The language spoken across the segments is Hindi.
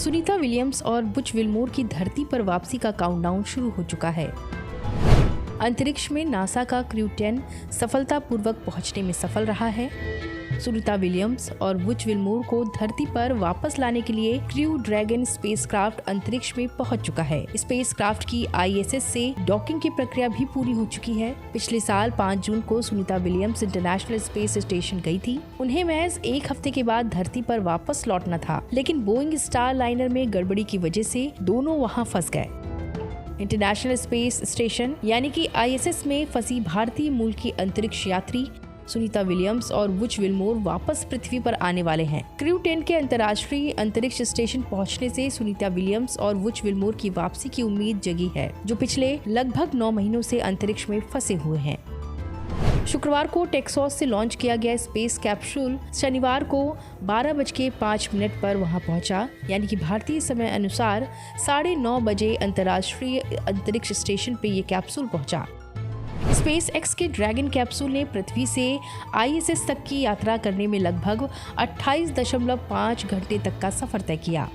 सुनीता विलियम्स और बुच विल्मोर की धरती पर वापसी का काउंटडाउन शुरू हो चुका है। अंतरिक्ष में नासा का क्रू 10 सफलतापूर्वक पहुंचने में सफल रहा है। सुनीता विलियम्स और बुच विल्मोर को धरती पर वापस लाने के लिए क्रू ड्रैगन स्पेसक्राफ्ट अंतरिक्ष में पहुंच चुका है। स्पेसक्राफ्ट की ISS से डॉकिंग की प्रक्रिया भी पूरी हो चुकी है। पिछले साल 5 जून को Sunita Williams international space station गई थी। उन्हें महज 1 हफ्ते के बाद धरती पर वापस लौटना था, लेकिन बोइंग स्टार लाइनर में गड़बड़ी की वजह से दोनों वहां फंस गए। इंटरनेशनल स्पेस स्टेशन यानी कि ISS में फंसी भारतीय मूल की अंतरिक्ष यात्री सुनीता विलियम्स और बुच विल्मोर वापस पृथ्वी पर आने वाले हैं। क्रू 10 के अंतर्राष्ट्रीय अंतरिक्ष स्टेशन पहुंचने से सुनीता विलियम्स और बुच विल्मोर की वापसी की उम्मीद जगी है, जो पिछले लगभग 9 महीनों से अंतरिक्ष में फंसे हुए हैं। शुक्रवार को टेक्सास से लॉन्च किया गया स्पेस कैप्सूल शनिवार को 12:05 पर वहां पहुंचा, यानी कि भारतीय समय अनुसार 9:30 बजे अंतर्राष्ट्रीय अंतरिक्ष स्टेशन पे ये कैप्सूल पहुंचा। स्पेस एक्स के ड्रैगन कैप्सूल ने पृथ्वी से ISS तक की यात्रा करने में लगभग 28.5 घंटे तक का सफर तय किया।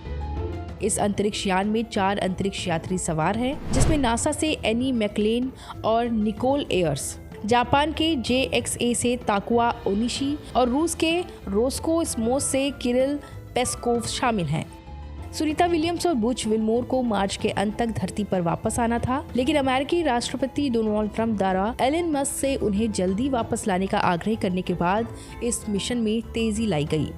इस अंतरिक्ष यान में 4 अंतरिक्ष यात्री सवार हैं, जिसमें नासा से एनी मैकलेन और निकोल एयर्स, जापान के JXA से ताकुआ ओनिशी और रूस के रोस्कोस्मोस से किरिल पेस्कोव शामिल हैं। सुनीता विलियम्स और बुच विल्मोर को मार्च के अंत तक धरती पर वापस आना था, लेकिन अमेरिकी राष्ट्रपति डोनाल्ड ट्रंप द्वारा एलन मस्क से उन्हें जल्दी वापस लाने का आग्रह करने के बाद इस मिशन में तेजी लाई गई।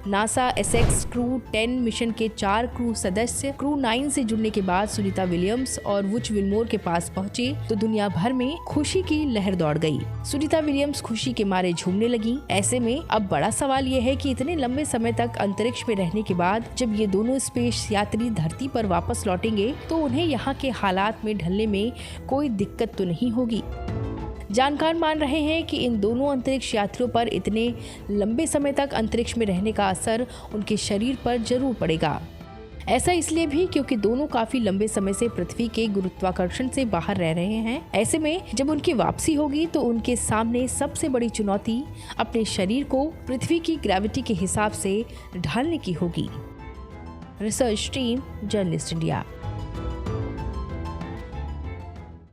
नासा एसेक्स क्रू 10 मिशन के 4 क्रू सदस्य क्रू 9 से जुड़ने के बाद सुनीता विलियम्स और बुच विल्मोर के पास पहुंचे तो दुनिया भर में खुशी की लहर दौड़ गई। सुनीता विलियम्स खुशी के मारे झूमने लगी। ऐसे में अब बड़ा सवाल यह है कि इतने लंबे समय तक अंतरिक्ष में रहने के बाद जब ये दोनों स्पेस यात्री धरती पर वापस लौटेंगे तो उन्हें यहाँ के हालात में ढलने में कोई दिक्कत तो नहीं होगी। जानकार मान रहे हैं कि इन दोनों अंतरिक्ष यात्रियों पर इतने लंबे समय तक अंतरिक्ष में रहने का असर उनके शरीर पर जरूर पड़ेगा। ऐसा इसलिए भी क्योंकि दोनों काफी लंबे समय से पृथ्वी के गुरुत्वाकर्षण से बाहर रह रहे हैं। ऐसे में जब उनकी वापसी होगी तो उनके सामने सबसे बड़ी चुनौती अपने शरीर को पृथ्वी की ग्रेविटी के हिसाब से ढालने की होगी। Research team, journalist India.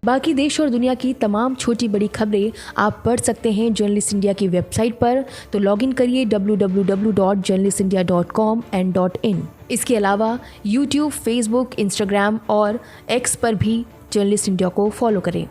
बाकी देश और दुनिया की तमाम छोटी बड़ी खबरें आप पढ़ सकते हैं जर्नलिस्ट इंडिया की वेबसाइट पर, तो लॉगिन करिए www.journalistindia.com and .in। इसके अलावा YouTube, Facebook, Instagram और X पर भी जर्नलिस्ट इंडिया को फॉलो करें।